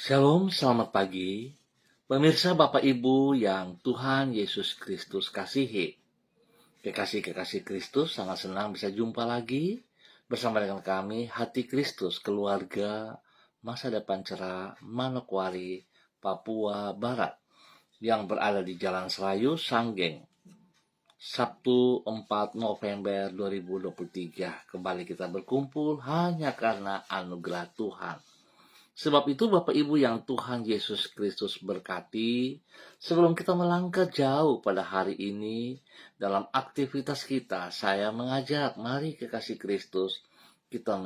Shalom, selamat pagi. Pemirsa Bapak Ibu yang Tuhan Yesus Kristus kasihi. Kekasih-kekasih Kristus, sangat senang bisa jumpa lagi bersama dengan kami, Hati Kristus, keluarga, masa depan cerah, Manokwari, Papua Barat, yang berada di Jalan Serayu, Sanggeng. Sabtu 4 November 2023. Kembali kita berkumpul hanya karena anugerah Tuhan. Sebab itu Bapak Ibu yang Tuhan Yesus Kristus berkati, sebelum kita melangkah jauh pada hari ini, dalam aktivitas kita, saya mengajak, mari kekasih Kristus, kita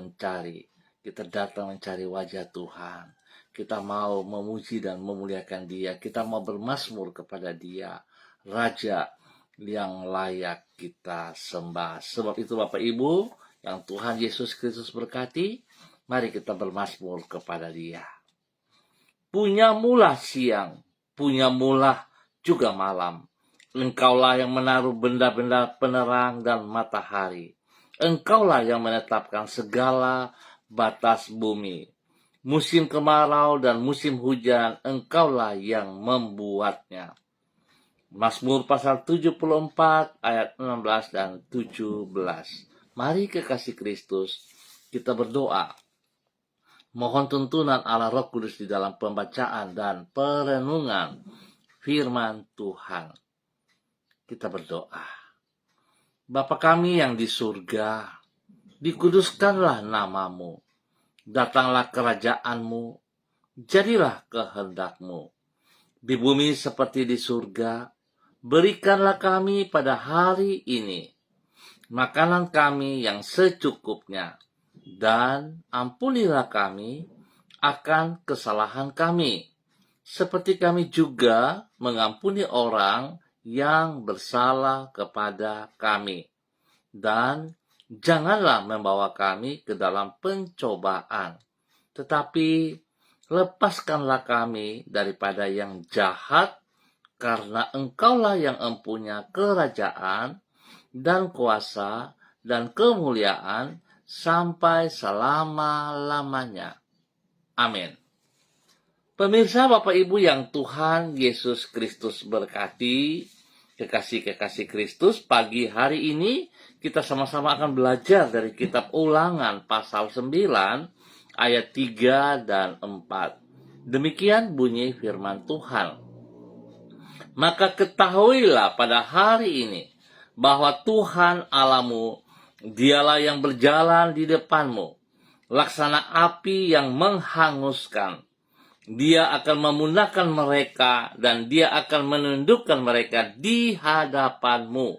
datang mencari wajah Tuhan. Kita mau memuji dan memuliakan Dia, kita mau bermazmur kepada Dia, Raja yang layak kita sembah. Sebab itu Bapak Ibu yang Tuhan Yesus Kristus berkati, mari kita bermazmur kepada Dia. Punyamulah siang, punyamulah juga malam. Engkaulah yang menaruh benda-benda penerang dan matahari. Engkaulah yang menetapkan segala batas bumi. Musim kemarau dan musim hujan, engkaulah yang membuatnya. Mazmur pasal 74 ayat 16 dan 17. Mari kekasih Kristus, kita berdoa. Mohon tuntunan Allah Roh Kudus di dalam pembacaan dan perenungan firman Tuhan. Kita berdoa. Bapa kami yang di surga, dikuduskanlah namamu. Datanglah kerajaanmu, jadilah kehendakmu. Di bumi seperti di surga, berikanlah kami pada hari ini makanan kami yang secukupnya. Dan ampunilah kami akan kesalahan kami, seperti kami juga mengampuni orang yang bersalah kepada kami. Dan janganlah membawa kami ke dalam pencobaan, tetapi lepaskanlah kami daripada yang jahat, karena Engkaulah yang empunya kerajaan dan kuasa dan kemuliaan sampai selama-lamanya. Amin. Pemirsa Bapak Ibu yang Tuhan Yesus Kristus berkati, kekasih-kekasih Kristus, pagi hari ini kita sama-sama akan belajar dari kitab Ulangan pasal 9 ayat 3 dan 4. Demikian bunyi firman Tuhan. Maka ketahuilah pada hari ini bahwa Tuhan Allahmu, Dialah yang berjalan di depanmu, laksana api yang menghanguskan. Dia akan memunahkan mereka dan Dia akan menundukkan mereka di hadapanmu.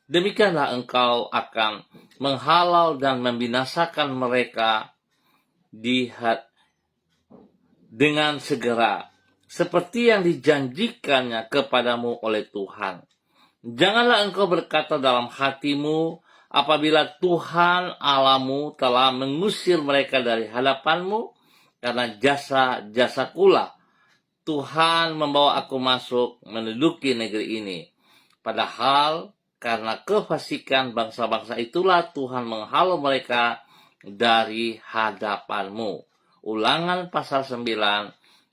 Demikianlah engkau akan menghalau dan membinasakan mereka dengan segera, seperti yang dijanjikannya kepadamu oleh Tuhan. Janganlah engkau berkata dalam hatimu, apabila Tuhan Allahmu telah mengusir mereka dari hadapanmu, karena jasa-jasakulah Tuhan membawa aku masuk menduduki negeri ini. Padahal karena kefasikan bangsa-bangsa itulah Tuhan menghalau mereka dari hadapanmu. Ulangan pasal 9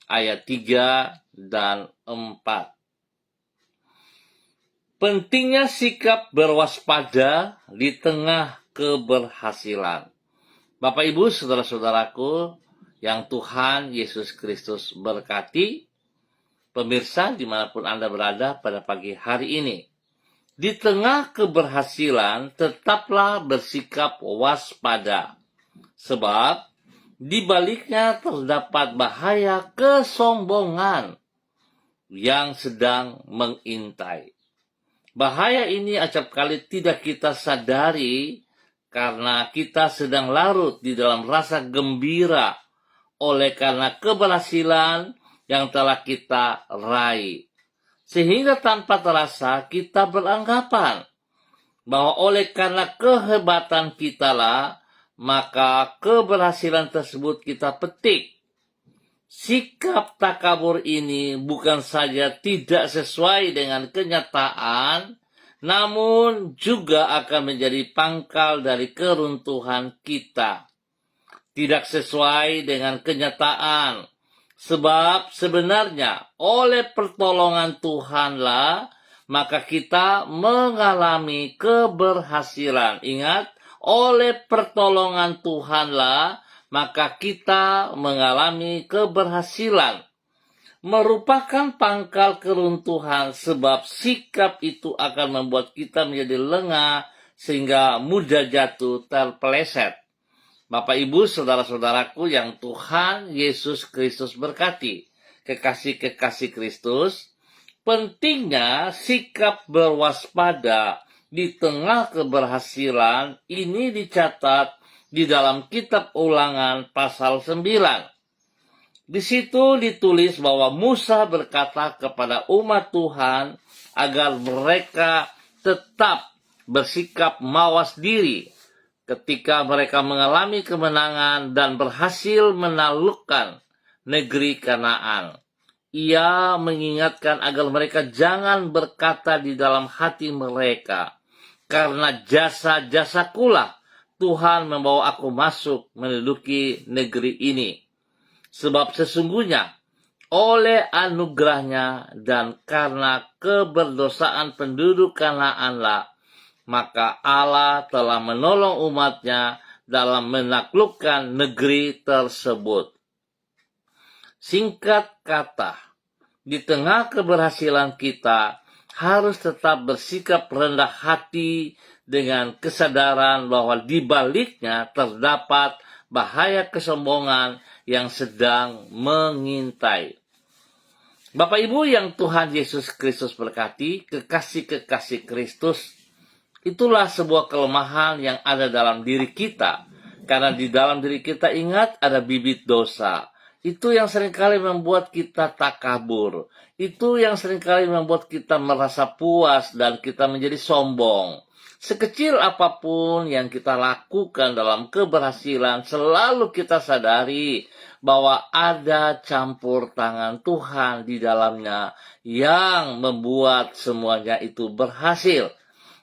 ayat 3 dan 4. Pentingnya sikap berwaspada di tengah keberhasilan. Bapak Ibu, saudara-saudaraku yang Tuhan Yesus Kristus berkati, pemirsa dimanapun Anda berada pada pagi hari ini. Di tengah keberhasilan, tetaplah bersikap waspada. Sebab di baliknya terdapat bahaya kesombongan yang sedang mengintai. Bahaya ini acap kali tidak kita sadari karena kita sedang larut di dalam rasa gembira oleh karena keberhasilan yang telah kita raih. Sehingga tanpa terasa kita beranggapan bahwa oleh karena kehebatan kitalah maka keberhasilan tersebut kita petik. Sikap takabur ini bukan saja tidak sesuai dengan kenyataan, namun juga akan menjadi pangkal dari keruntuhan kita. Tidak sesuai dengan kenyataan, Sebab sebenarnya oleh pertolongan Tuhanlah maka kita mengalami keberhasilan. Ingat, oleh pertolongan Tuhanlah maka kita mengalami keberhasilan. Merupakan pangkal keruntuhan sebab sikap itu akan membuat kita menjadi lengah sehingga mudah jatuh terpeleset. Bapak Ibu saudara-saudaraku yang Tuhan Yesus Kristus berkati, kekasih-kekasih Kristus, pentingnya sikap berwaspada di tengah keberhasilan ini dicatat di dalam kitab Ulangan pasal 9. Di situ ditulis bahwa Musa berkata kepada umat Tuhan agar mereka tetap bersikap mawas diri ketika mereka mengalami kemenangan dan berhasil menaklukkan negeri Kanaan. Ia mengingatkan agar mereka jangan berkata di dalam hati mereka, karena jasa-jasakulah Tuhan membawa aku masuk menduduki negeri ini. Sebab sesungguhnya oleh anugerahnya dan karena keberdosaan penduduk Kanaanlah, maka Allah telah menolong umatnya dalam menaklukkan negeri tersebut. Singkat kata, di tengah keberhasilan kita harus tetap bersikap rendah hati dengan kesadaran bahwa di baliknya terdapat bahaya kesombongan yang sedang mengintai. Bapak Ibu yang Tuhan Yesus Kristus berkati, kekasih-kekasih Kristus, itulah sebuah kelemahan yang ada dalam diri kita. Karena di dalam diri kita, ingat, ada bibit dosa. Itu yang seringkali membuat kita takabur. Itu yang seringkali membuat kita merasa puas dan kita menjadi sombong. Sekecil apapun yang kita lakukan dalam keberhasilan, selalu kita sadari bahwa ada campur tangan Tuhan di dalamnya yang membuat semuanya itu berhasil.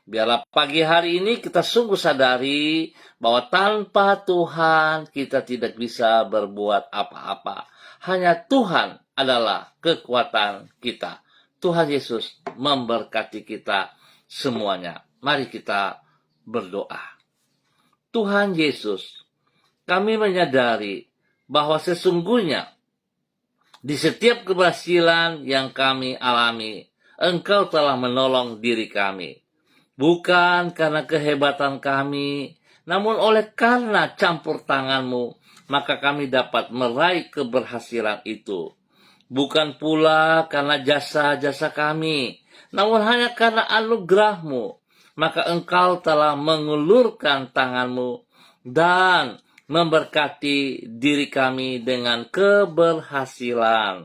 Biarlah pagi hari ini kita sungguh sadari bahwa tanpa Tuhan kita tidak bisa berbuat apa-apa. Hanya Tuhan adalah kekuatan kita. Tuhan Yesus memberkati kita semuanya. Mari kita berdoa. Tuhan Yesus, kami menyadari bahwa sesungguhnya di setiap keberhasilan yang kami alami, Engkau telah menolong diri kami. Bukan karena kehebatan kami, namun oleh karena campur tangan-Mu, maka kami dapat meraih keberhasilan itu. Bukan pula karena jasa-jasa kami, namun hanya karena anugerah-Mu, maka Engkau telah mengulurkan tangan-Mu dan memberkati diri kami dengan keberhasilan.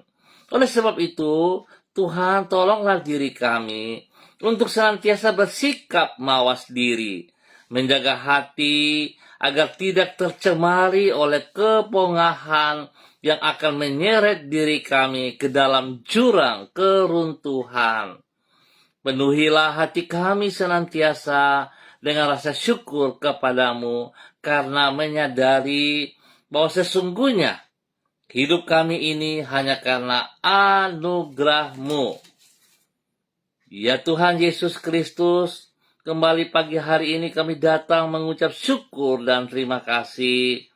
Oleh sebab itu, Tuhan tolonglah diri kami untuk senantiasa bersikap mawas diri, menjaga hati agar tidak tercemari oleh kepongahan yang akan menyeret diri kami ke dalam jurang keruntuhan. Penuhilah hati kami senantiasa dengan rasa syukur kepadamu karena menyadari bahwa sesungguhnya hidup kami ini hanya karena anugerah-Mu. Ya Tuhan Yesus Kristus, kembali pagi hari ini kami datang mengucap syukur dan terima kasih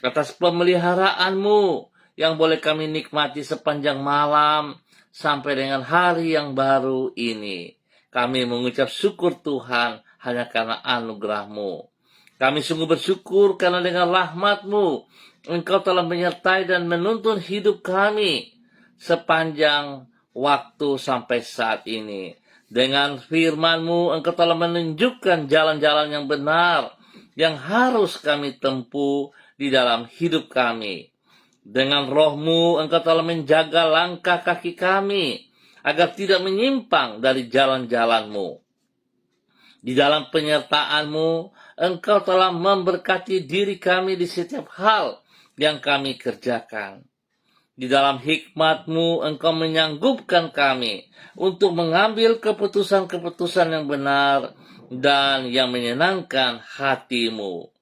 atas pemeliharaan-Mu yang boleh kami nikmati sepanjang malam sampai dengan hari yang baru ini. Kami mengucap syukur Tuhan hanya karena anugerah-Mu. Kami sungguh bersyukur karena dengan rahmat-Mu Engkau telah menyertai dan menuntun hidup kami sepanjang waktu sampai saat ini. Dengan firman-Mu Engkau telah menunjukkan jalan-jalan yang benar yang harus kami tempuh di dalam hidup kami. Dengan Roh-Mu Engkau telah menjaga langkah kaki kami agar tidak menyimpang dari jalan-jalan-Mu. Di dalam penyertaan-Mu Engkau telah memberkati diri kami di setiap hal yang kami kerjakan. Di dalam hikmat-Mu Engkau menyanggupkan kami untuk mengambil keputusan-keputusan yang benar dan yang menyenangkan hati-Mu.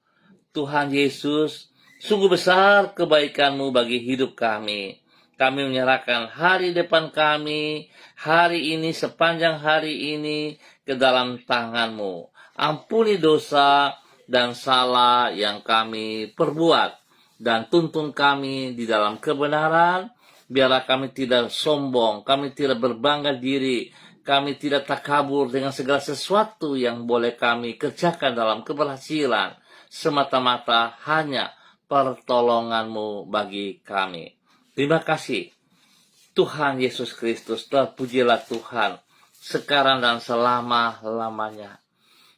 Tuhan Yesus, sungguh besar kebaikan-Mu bagi hidup kami. Kami menyerahkan hari depan kami, hari ini, sepanjang hari ini ke dalam tangan-Mu. Ampuni dosa dan salah yang kami perbuat, dan tuntun kami di dalam kebenaran. Biarlah kami tidak sombong, kami tidak berbangga diri, kami tidak takabur dengan segala sesuatu yang boleh kami kerjakan dalam keberhasilan, semata-mata hanya pertolongan-Mu bagi kami. Terima kasih Tuhan Yesus Kristus, terpujilah Tuhan sekarang dan selama-lamanya.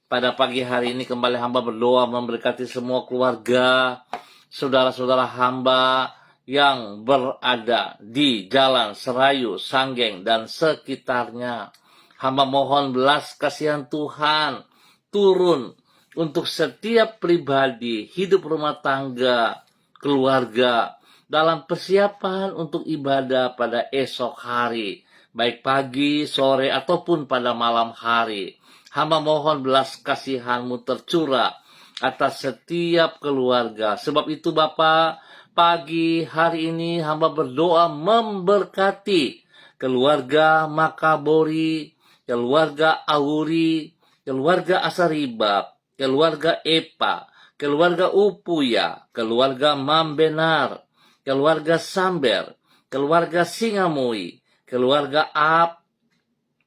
Pada pagi hari ini kembali hamba berdoa memberkati semua keluarga, saudara-saudara hamba yang berada di Jalan Serayu, Sanggeng, dan sekitarnya. Hamba mohon belas kasihan Tuhan turun untuk setiap pribadi, hidup rumah tangga, keluarga, dalam persiapan untuk ibadah pada esok hari, baik pagi, sore, ataupun pada malam hari. Hamba mohon belas kasihan-Mu tercurah atas setiap keluarga. Sebab itu Bapa, pagi hari ini hamba berdoa memberkati keluarga Makabori, keluarga Auri, keluarga Asaribab, keluarga Epa, keluarga Upuya, keluarga Mambenar, keluarga Samber, keluarga Singamui, keluarga Ap,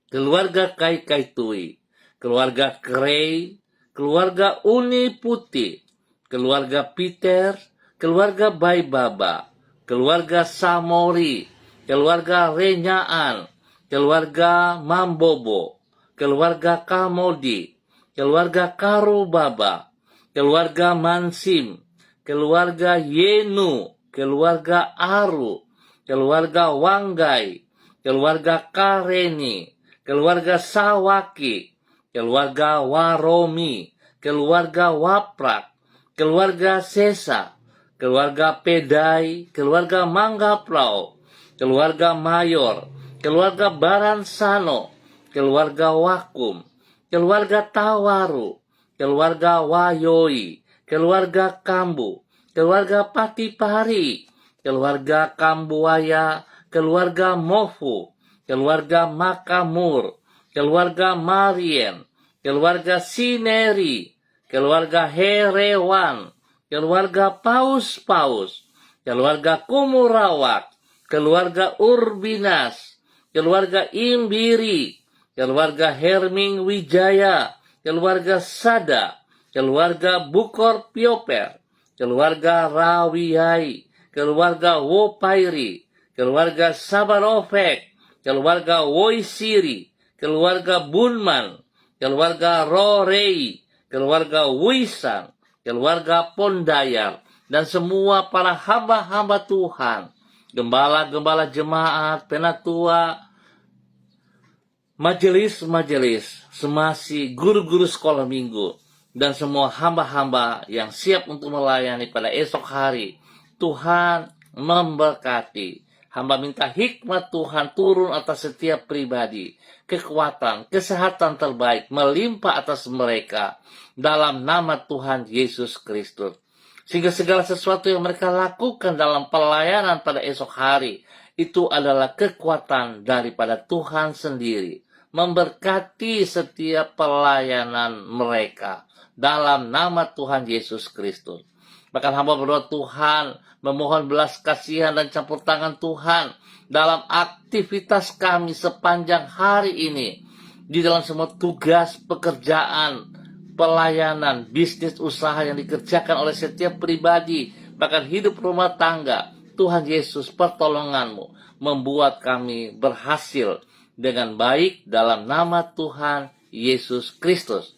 keluarga Kai-Kaitui, keluarga Krei, keluarga Uni Putih, keluarga Peter, keluarga Baibaba, keluarga Samori, keluarga Renyaan, keluarga Mambobo, keluarga Kamodi, keluarga Karubaba, keluarga Mansim, keluarga Yenu, keluarga Aru, keluarga Wanggai, keluarga Kareni, keluarga Sawaki, keluarga Waromi, keluarga Waprak, keluarga Sesa, keluarga Pedai, keluarga Manggaplau, keluarga Mayor, keluarga Baransano, keluarga Wakum, keluarga Tawaru, keluarga Wayoi, keluarga Kambu, keluarga Patipari, keluarga Kambuaya, keluarga Mofu, keluarga Makamur, keluarga Marien, keluarga Sineri, keluarga Herewan, keluarga Paus-Paus, keluarga Kumurawak, keluarga Urbinas, keluarga Imbiri, keluarga Herming Wijaya, keluarga Sada, keluarga Bukor Pioper, keluarga Rawiyai, keluarga Wopairi, keluarga Sabarofek, keluarga Woisiri, keluarga Bunman, keluarga Rorei, keluarga Wisan, keluarga Pondayar, dan semua para hamba-hamba Tuhan, gembala-gembala jemaat, penatua, majelis-majelis, semasi guru-guru sekolah minggu, dan semua hamba-hamba yang siap untuk melayani pada esok hari. Tuhan memberkati. Hamba minta hikmat Tuhan turun atas setiap pribadi. Kekuatan, kesehatan terbaik melimpah atas mereka dalam nama Tuhan Yesus Kristus. Sehingga segala sesuatu yang mereka lakukan dalam pelayanan pada esok hari, itu adalah kekuatan daripada Tuhan sendiri. Memberkati setiap pelayanan mereka dalam nama Tuhan Yesus Kristus. Bahkan hamba berdoa Tuhan memohon belas kasihan dan campur tangan Tuhan dalam aktivitas kami sepanjang hari ini. Di dalam semua tugas, pekerjaan, pelayanan, bisnis, usaha yang dikerjakan oleh setiap pribadi, bahkan hidup rumah tangga. Tuhan Yesus, pertolongan-Mu membuat kami berhasil dengan baik dalam nama Tuhan Yesus Kristus.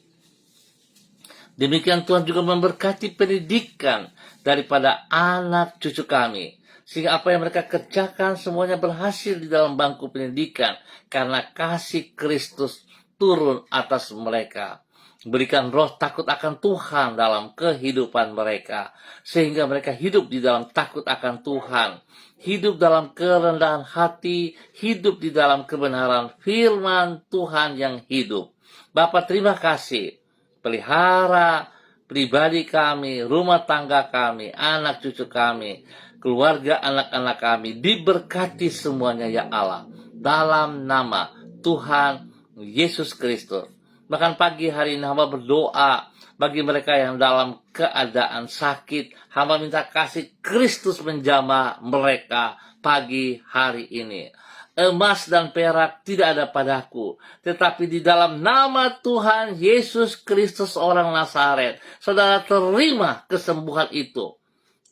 Demikian Tuhan juga memberkati pendidikan daripada anak cucu kami. Sehingga apa yang mereka kerjakan semuanya berhasil di dalam bangku pendidikan. Karena kasih Kristus turun atas mereka. Berikan roh takut akan Tuhan dalam kehidupan mereka. Sehingga mereka hidup di dalam takut akan Tuhan. Hidup dalam kerendahan hati. Hidup di dalam kebenaran firman Tuhan yang hidup. Bapa terima kasih. Pelihara pribadi kami, rumah tangga kami, anak cucu kami, keluarga anak-anak kami, diberkati semuanya ya Allah, dalam nama Tuhan Yesus Kristus. Bahkan pagi hari ini hamba berdoa bagi mereka yang dalam keadaan sakit. Hamba minta kasih Kristus menjamah mereka pagi hari ini. Emas dan perak tidak ada padaku, tetapi di dalam nama Tuhan Yesus Kristus orang Nazaret, saudara terima kesembuhan itu,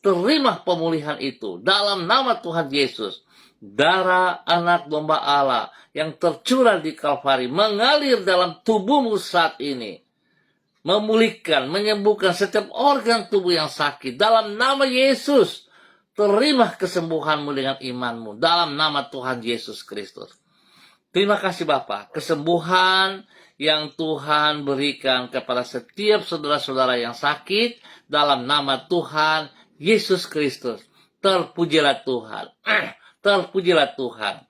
terima pemulihan itu dalam nama Tuhan Yesus. Darah anak domba Allah yang tercurah di Kalvari mengalir dalam tubuhmu saat ini, memulihkan, menyembuhkan setiap organ tubuh yang sakit dalam nama Yesus. Terima kesembuhanmu dengan imanmu dalam nama Tuhan Yesus Kristus. Terima kasih Bapa, kesembuhan yang Tuhan berikan kepada setiap saudara-saudara yang sakit dalam nama Tuhan Yesus Kristus. Terpujilah Tuhan. Terpujilah Tuhan.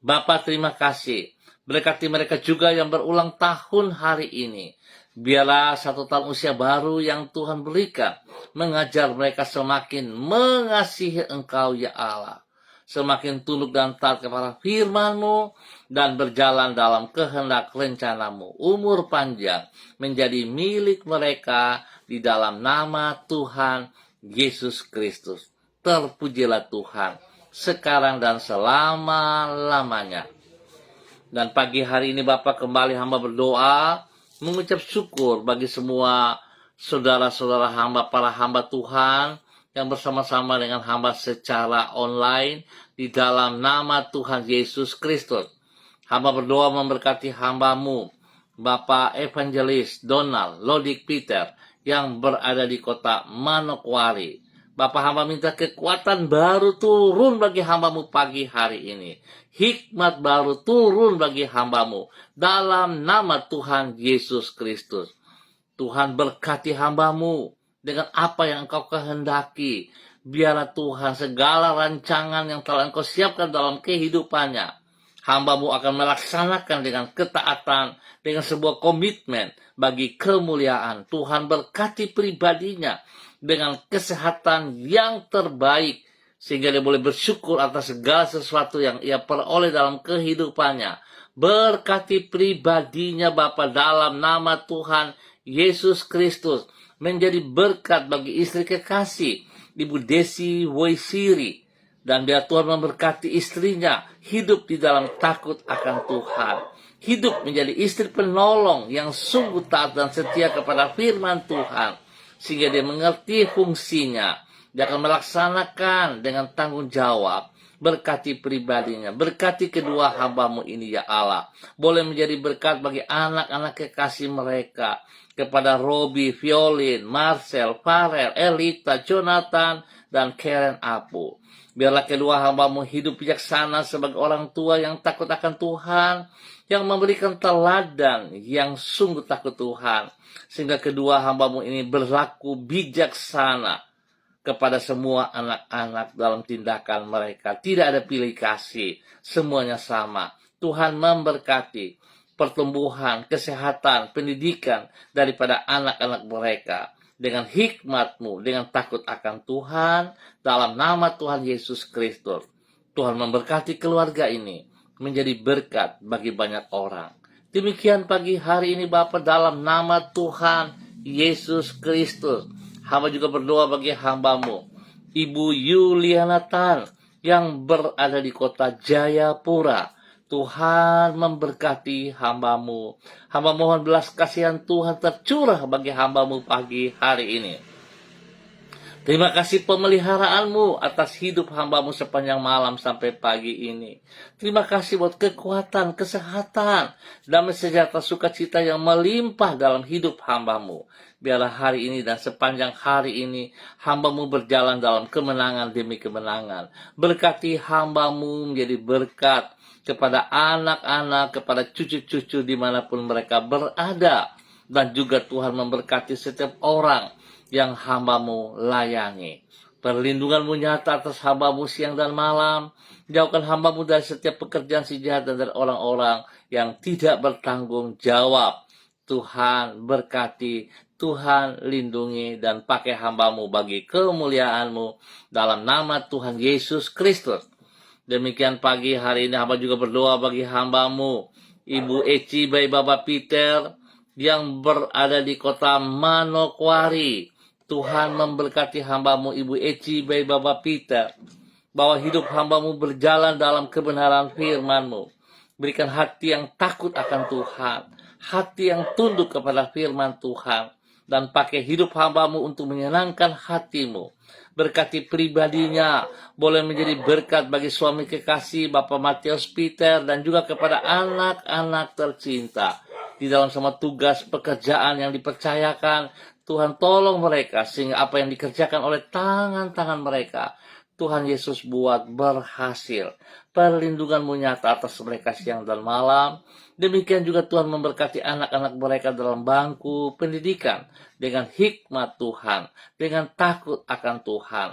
Bapa, terima kasih. Berkati mereka juga yang berulang tahun hari ini. Biarlah 1 tahun usia baru yang Tuhan berikan mengajar mereka semakin mengasihi Engkau ya Allah, semakin tunduk dan taat kepada firman-Mu dan berjalan dalam kehendak rencana-Mu. Umur panjang menjadi milik mereka di dalam nama Tuhan Yesus Kristus. Terpujilah Tuhan sekarang dan selama-lamanya. Dan pagi hari ini Bapak, kembali hamba berdoa mengucap syukur bagi semua saudara-saudara hamba, para hamba Tuhan yang bersama-sama dengan hamba secara online di dalam nama Tuhan Yesus Kristus. Hamba berdoa memberkati hambamu, Bapak Evangelis Donald Lodik Peter yang berada di kota Manokwari. Bapak, hamba minta kekuatan baru turun bagi hambamu pagi hari ini. Hikmat baru turun bagi hambamu dalam nama Tuhan Yesus Kristus. Tuhan berkati hambamu dengan apa yang engkau kehendaki. Biarlah Tuhan segala rancangan yang telah engkau siapkan dalam kehidupannya, hambamu akan melaksanakan dengan ketaatan, dengan sebuah komitmen bagi kemuliaan. Tuhan berkati pribadinya dengan kesehatan yang terbaik, sehingga dia boleh bersyukur atas segala sesuatu yang ia peroleh dalam kehidupannya. Berkati pribadinya Bapa dalam nama Tuhan Yesus Kristus, menjadi berkat bagi istri kekasih Ibu Desi Woisiri, dan biar Tuhan memberkati istrinya hidup di dalam takut akan Tuhan, hidup menjadi istri penolong yang sungguh taat dan setia kepada firman Tuhan, sehingga dia mengerti fungsinya. Dia akan melaksanakan dengan tanggung jawab. Berkati pribadinya, berkati kedua hambamu ini ya Allah, boleh menjadi berkat bagi anak-anak kekasih mereka, kepada Robi, Violin, Marcel, Farel, Elita, Jonathan, dan Karen Apu. Biarlah kedua hambamu hidup bijaksana sebagai orang tua yang takut akan Tuhan, yang memberikan teladan yang sungguh takut Tuhan, sehingga kedua hambamu ini berlaku bijaksana kepada semua anak-anak dalam tindakan mereka. Tidak ada pilih kasih, semuanya sama. Tuhan memberkati pertumbuhan, kesehatan, pendidikan daripada anak-anak mereka dengan hikmat-Mu, dengan takut akan Tuhan, dalam nama Tuhan Yesus Kristus. Tuhan memberkati keluarga ini menjadi berkat bagi banyak orang. Demikian pagi hari ini Bapa, dalam nama Tuhan Yesus Kristus. Hamba juga berdoa bagi hambamu, Ibu Yuliana Tan, yang berada di kota Jayapura. Tuhan memberkati hambamu. Hamba mohon belas kasihan Tuhan tercurah bagi hambamu pagi hari ini. Terima kasih pemeliharaanmu atas hidup hambamu sepanjang malam sampai pagi ini. Terima kasih buat kekuatan, kesehatan, damai sejahtera, sukacita yang melimpah dalam hidup hambamu. Biarlah hari ini dan sepanjang hari ini hambamu berjalan dalam kemenangan demi kemenangan. Berkati hambamu menjadi berkat kepada anak-anak, kepada cucu-cucu dimanapun mereka berada. Dan juga Tuhan memberkati setiap orang yang hambamu layani. Perlindunganmu nyata atas hambamu siang dan malam. Jauhkan hambamu dari setiap pekerjaan si jahat dan dari orang-orang yang tidak bertanggung jawab. Tuhan berkati Tuhan lindungi dan pakai hamba-Mu bagi kemuliaan-Mu dalam nama Tuhan Yesus Kristus. Demikian pagi hari ini hamba juga berdoa bagi hamba-Mu, Ibu Eci Bayi Bapak Peter, yang berada di kota Manokwari. Tuhan memberkati hamba-Mu, Ibu Eci Bayi Bapak Peter, bahwa hidup hamba-Mu berjalan dalam kebenaran firman-Mu. Berikan hati yang takut akan Tuhan, hati yang tunduk kepada firman Tuhan, dan pakai hidup hamba-Mu untuk menyenangkan hati-Mu. Berkati pribadinya, boleh menjadi berkat bagi suami kekasih Bapak Matius Peter, dan juga kepada anak-anak tercinta. Di dalam semua tugas pekerjaan yang dipercayakan, Tuhan tolong mereka, sehingga apa yang dikerjakan oleh tangan-tangan mereka, Tuhan Yesus buat berhasil. Perlindungan-Mu nyata atas mereka siang dan malam. Demikian juga Tuhan memberkati anak-anak mereka dalam bangku pendidikan dengan hikmat Tuhan, dengan takut akan Tuhan.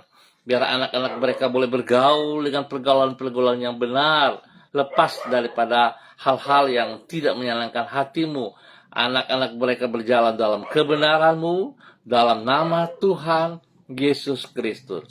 Biar anak-anak mereka boleh bergaul dengan pergaulan-pergaulan yang benar, lepas daripada hal-hal yang tidak menyenangkan hati-Mu. Anak-anak mereka berjalan dalam kebenaran-Mu, dalam nama Tuhan Yesus Kristus.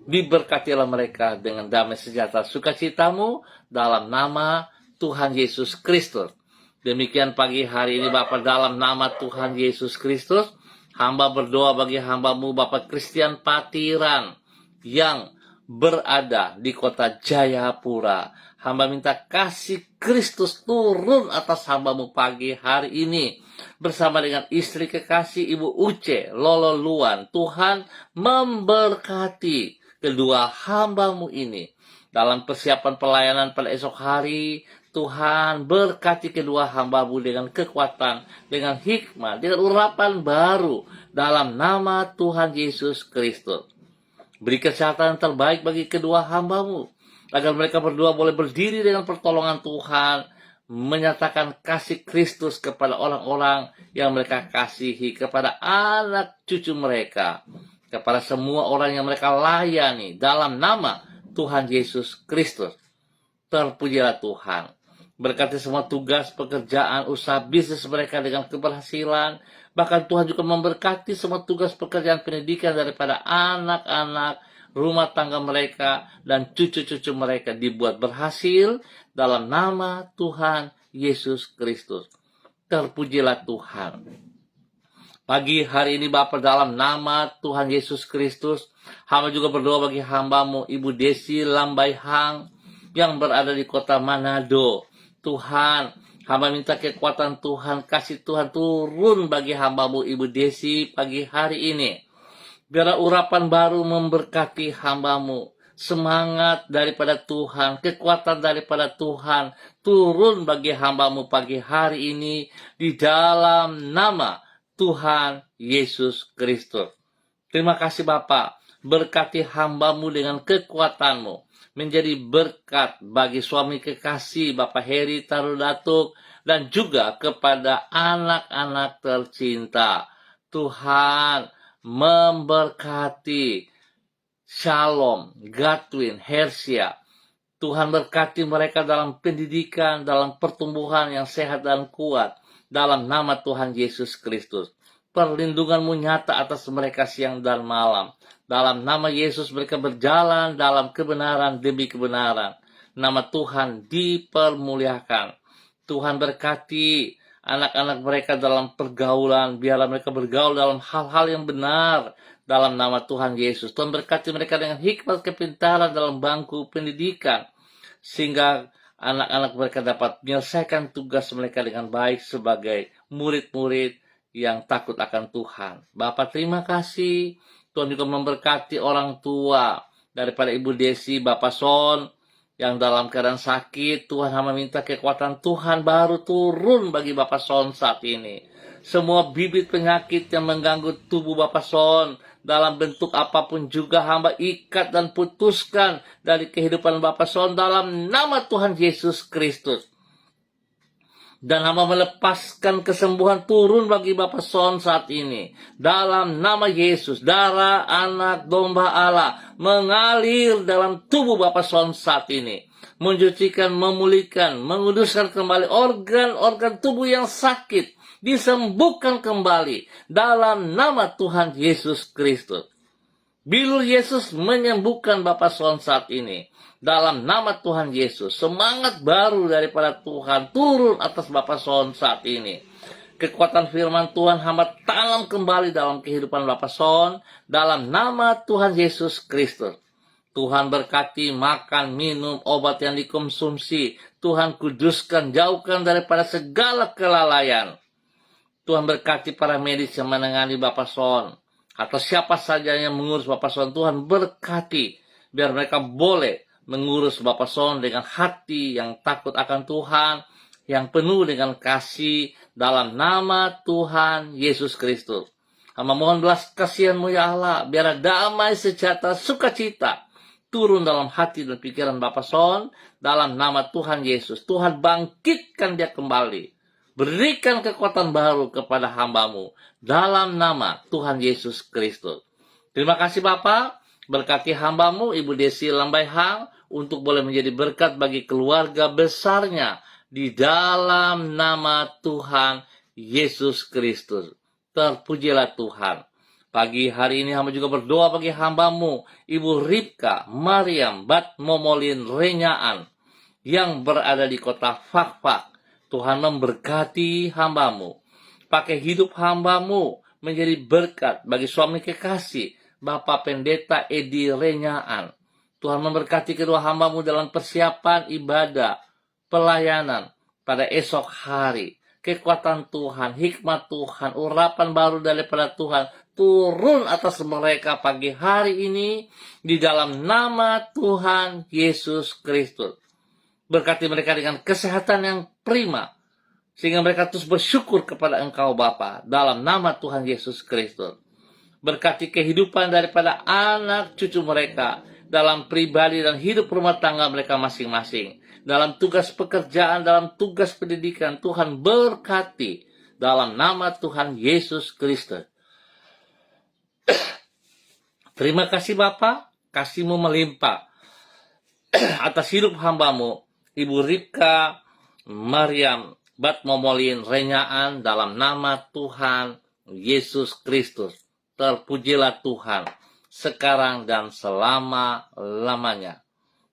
Diberkatilah mereka dengan damai sejahtera sukacita-Mu dalam nama Tuhan Yesus Kristus. Demikian pagi hari ini Bapak, dalam nama Tuhan Yesus Kristus, hamba berdoa bagi hamba-Mu Bapak Christian Patiran yang berada di kota Jayapura. Hamba minta kasih Kristus turun atas hamba-Mu pagi hari ini. Bersama dengan istri kekasih Ibu Uce Lolo Luan. Tuhan memberkati kedua hamba-Mu ini. Dalam persiapan pelayanan pada esok hari, Tuhan berkati kedua hamba-Mu dengan kekuatan, dengan hikmat, dengan urapan baru dalam nama Tuhan Yesus Kristus. Beri kesehatan terbaik bagi kedua hamba-Mu, agar mereka berdua boleh berdiri dengan pertolongan Tuhan, menyatakan kasih Kristus kepada orang-orang yang mereka kasihi, kepada anak cucu mereka, kepada semua orang yang mereka layani dalam nama Tuhan Yesus Kristus. Terpujilah Tuhan. Berkati semua tugas, pekerjaan, usaha bisnis mereka dengan keberhasilan. Bahkan Tuhan juga memberkati semua tugas pekerjaan pendidikan daripada anak-anak, rumah tangga mereka, dan cucu-cucu mereka dibuat berhasil dalam nama Tuhan Yesus Kristus. Terpujilah Tuhan. Pagi hari ini Bapak, dalam nama Tuhan Yesus Kristus, hamba juga berdoa bagi hamba-Mu Ibu Desi Lambai Hang yang berada di kota Manado. Tuhan, hamba minta kekuatan Tuhan, kasih Tuhan turun bagi hamba-Mu Ibu Desi pagi hari ini. Biar urapan baru memberkati hamba-Mu. Semangat daripada Tuhan, kekuatan daripada Tuhan turun bagi hamba-Mu pagi hari ini di dalam nama Tuhan Yesus Kristus. Terima kasih Bapak, berkati hamba-Mu dengan kekuatan-Mu, menjadi berkat bagi suami kekasih Bapak Heri Tarudatuk, dan juga kepada anak-anak tercinta. Tuhan memberkati Shalom, Gatwin, Hersia. Tuhan berkati mereka dalam pendidikan, dalam pertumbuhan yang sehat dan kuat, dalam nama Tuhan Yesus Kristus. Perlindungan-Mu nyata atas mereka siang dan malam. Dalam nama Yesus mereka berjalan dalam kebenaran demi kebenaran. Nama Tuhan dipermuliakan. Tuhan berkati anak-anak mereka dalam pergaulan. Biarlah mereka bergaul dalam hal-hal yang benar dalam nama Tuhan Yesus. Tuhan berkati mereka dengan hikmat kepintaran dalam bangku pendidikan, sehingga anak-anak mereka dapat menyelesaikan tugas mereka dengan baik sebagai murid-murid yang takut akan Tuhan. Bapak, terima kasih. Tuhan juga memberkati orang tua daripada Ibu Desi, Bapak Son, yang dalam keadaan sakit. Tuhan hamba minta kekuatan Tuhan baru turun bagi Bapak Son saat ini. Semua bibit penyakit yang mengganggu tubuh Bapak Son, dalam bentuk apapun juga hamba ikat dan putuskan dari kehidupan Bapak Son dalam nama Tuhan Yesus Kristus. Dan hamba melepaskan kesembuhan turun bagi Bapak Son saat ini. Dalam nama Yesus, darah anak domba Allah mengalir dalam tubuh Bapak Son saat ini. Mencucikan, memulihkan, menguduskan kembali organ-organ tubuh yang sakit. disembuhkan kembali dalam nama Tuhan Yesus Kristus. Bilur Yesus menyembuhkan Bapak Son saat ini. Dalam nama Tuhan Yesus, semangat baru daripada Tuhan turun atas Bapak Son saat ini. Kekuatan firman Tuhan hamba tanam kembali dalam kehidupan Bapak Son. Dalam nama Tuhan Yesus Kristus. Tuhan berkati makan, minum, obat yang dikonsumsi. Tuhan kuduskan, jauhkan daripada segala kelalaian. Tuhan berkati para medis yang menangani Bapak Son. Atau siapa saja yang mengurus Bapak Son, Tuhan berkati. Biar mereka boleh mengurus Bapak Son dengan hati yang takut akan Tuhan. Yang penuh dengan kasih dalam nama Tuhan Yesus Kristus. Hamba mohon belas kasihan-Mu ya Allah. Biar damai, sejahtera, sukacita turun dalam hati dan pikiran Bapak Son. Dalam nama Tuhan Yesus. Tuhan bangkitkan dia kembali. Berikan kekuatan baru kepada hamba-Mu. Dalam nama Tuhan Yesus Kristus. Terima kasih Bapak. Berkati hamba-Mu Ibu Desi Lambaihang. Untuk boleh menjadi berkat bagi keluarga besarnya. Di dalam nama Tuhan Yesus Kristus. Terpujilah Tuhan. Pagi hari ini hamba juga berdoa bagi hamba-Mu Ibu Ripka Mariam Bat Momolin Renyaan. Yang berada di kota Fakfak. Tuhan memberkati hamba-Mu. Pakai hidup hamba-Mu menjadi berkat bagi suami kekasih Bapak Pendeta Edi Renyaan. Tuhan memberkati kedua hamba-Mu dalam persiapan ibadah, pelayanan pada esok hari. Kekuatan Tuhan, hikmat Tuhan, urapan baru daripada Tuhan turun atas mereka pagi hari ini di dalam nama Tuhan Yesus Kristus. Berkati mereka dengan kesehatan yang prima. Sehingga mereka terus bersyukur kepada Engkau Bapa. Dalam nama Tuhan Yesus Kristus. Berkati kehidupan daripada anak cucu mereka. Dalam pribadi dan hidup rumah tangga mereka masing-masing. Dalam tugas pekerjaan, dalam tugas pendidikan. Tuhan berkati. Dalam nama Tuhan Yesus Kristus. Terima kasih Bapa. Kasih-Mu melimpah. Atas hidup hamba-Mu. Ibu Ripka Mariam Bat Momolin Renyaan dalam nama Tuhan Yesus Kristus. Terpujilah Tuhan sekarang dan selama-lamanya.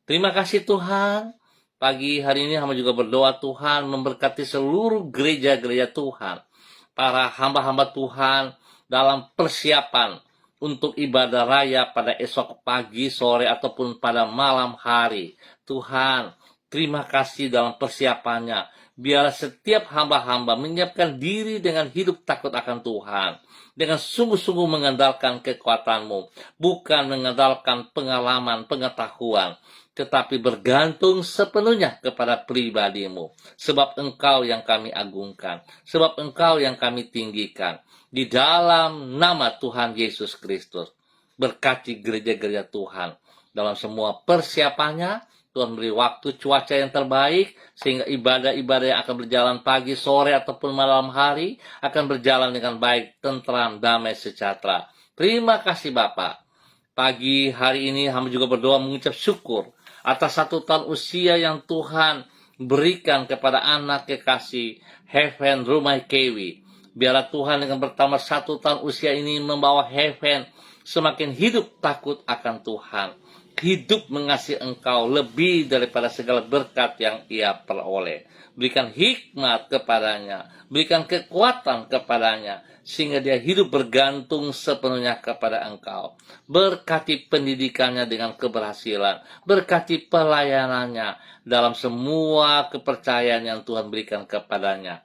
Terima kasih Tuhan. Pagi hari ini hamba juga berdoa Tuhan memberkati seluruh gereja-gereja Tuhan. Para hamba-hamba Tuhan dalam persiapan untuk ibadah raya pada esok pagi, sore, ataupun pada malam hari. Tuhan, terima kasih dalam persiapannya. Biar setiap hamba-hamba menyiapkan diri dengan hidup takut akan Tuhan. Dengan sungguh-sungguh mengandalkan kekuatan-Mu. Bukan mengandalkan pengalaman, pengetahuan. Tetapi bergantung sepenuhnya kepada pribadi-Mu. Sebab Engkau yang kami agungkan. Sebab Engkau yang kami tinggikan. Di dalam nama Tuhan Yesus Kristus. Berkati gereja-gereja Tuhan. Dalam semua persiapannya. Tuhan beri waktu cuaca yang terbaik sehingga ibadah-ibadah yang akan berjalan pagi, sore, ataupun malam hari akan berjalan dengan baik, tentram, damai, sejahtera. Terima kasih Bapak. Pagi hari ini hamba juga berdoa mengucap syukur atas 1 tahun usia yang Tuhan berikan kepada anak kekasih Heaven Rumai Kewi. Biarlah Tuhan dengan bertambah 1 tahun usia ini membawa Heaven semakin hidup takut akan Tuhan. Hidup mengasihi Engkau lebih daripada segala berkat yang ia peroleh. Berikan hikmat kepadanya. Berikan kekuatan kepadanya. Sehingga dia hidup bergantung sepenuhnya kepada Engkau. Berkati pendidikannya dengan keberhasilan. Berkati pelayanannya dalam semua kepercayaan yang Tuhan berikan kepadanya.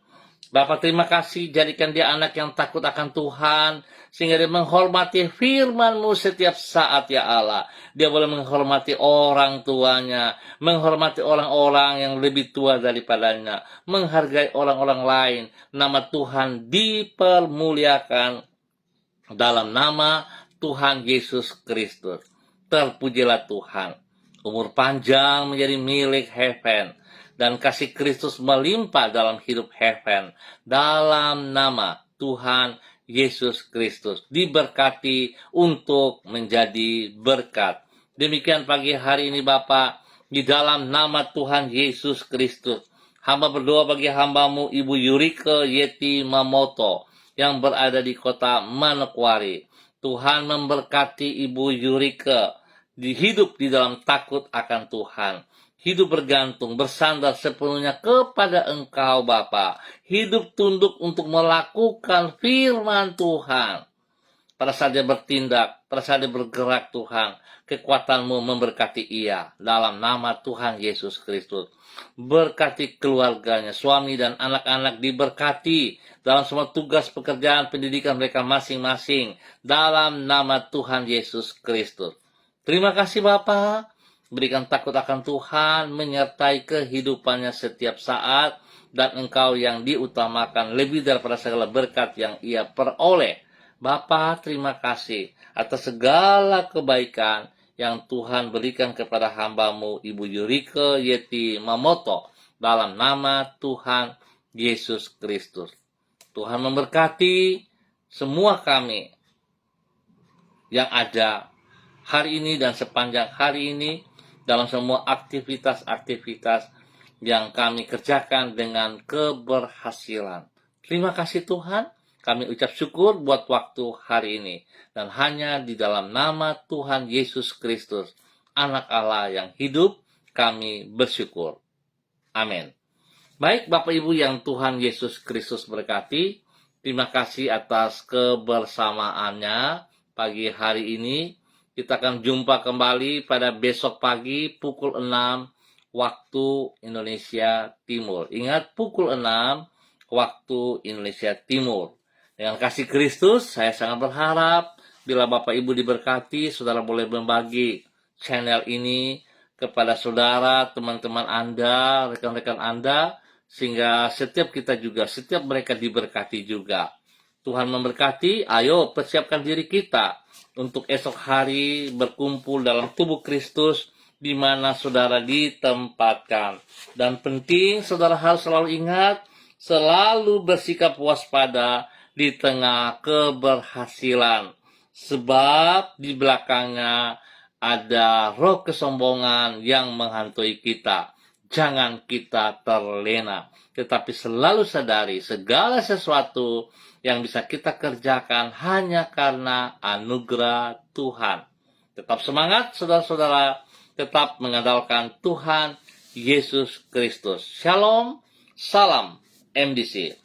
Bapak terima kasih, jadikan dia anak yang takut akan Tuhan, sehingga dia menghormati firman-Mu setiap saat ya Allah. Dia boleh menghormati orang tuanya, menghormati orang-orang yang lebih tua daripadanya, menghargai orang-orang lain. Nama Tuhan dipermuliakan dalam nama Tuhan Yesus Kristus. Terpujilah Tuhan. Umur panjang menjadi milik Heaven. Dan kasih Kristus melimpah dalam hidup Heaven. Dalam nama Tuhan Yesus Kristus. Diberkati untuk menjadi berkat. Demikian pagi hari ini Bapak. Di dalam nama Tuhan Yesus Kristus. Hamba berdoa bagi hambamu Ibu Yurike Yeti Mamoto yang berada di kota Manokwari. Tuhan memberkati Ibu Yurike, hidup di dalam takut akan Tuhan. Hidup bergantung, bersandar sepenuhnya kepada Engkau Bapa. Hidup tunduk untuk melakukan firman Tuhan. Pada saat dia bertindak, pada saat dia bergerak Tuhan, kekuatan-Mu memberkati ia dalam nama Tuhan Yesus Kristus. Berkati keluarganya, suami dan anak-anak diberkati dalam semua tugas pekerjaan pendidikan mereka masing-masing dalam nama Tuhan Yesus Kristus. Terima kasih Bapa. Berikan takut akan Tuhan menyertai kehidupannya setiap saat, dan Engkau yang diutamakan lebih daripada segala berkat yang ia peroleh. Bapa, terima kasih atas segala kebaikan yang Tuhan berikan kepada hambamu Ibu Yurike Yeti Mamoto dalam nama Tuhan Yesus Kristus. Tuhan memberkati semua kami yang ada hari ini dan sepanjang hari ini dalam semua aktivitas-aktivitas yang kami kerjakan dengan keberhasilan. Terima kasih Tuhan, kami ucap syukur buat waktu hari ini. Dan hanya di dalam nama Tuhan Yesus Kristus, Anak Allah yang hidup, kami bersyukur. Amin. Baik Bapak Ibu yang Tuhan Yesus Kristus berkati, terima kasih atas kebersamaannya pagi hari ini. Kita akan jumpa kembali pada besok pagi pukul 6 waktu Indonesia Timur. Ingat, pukul 6 waktu Indonesia Timur. Dengan kasih Kristus, saya sangat berharap bila Bapak Ibu diberkati, saudara boleh membagi channel ini kepada saudara, teman-teman Anda, rekan-rekan Anda, sehingga setiap mereka diberkati juga. Tuhan memberkati, ayo persiapkan diri kita untuk esok hari berkumpul dalam tubuh Kristus di mana saudara ditempatkan. Dan penting saudara harus selalu ingat, selalu bersikap waspada di tengah keberhasilan. Sebab di belakangnya ada roh kesombongan yang menghantui kita. Jangan kita terlena, tetapi selalu sadari segala sesuatu yang bisa kita kerjakan hanya karena anugerah Tuhan. Tetap semangat saudara-saudara, tetap mengandalkan Tuhan Yesus Kristus. Shalom, salam MDC.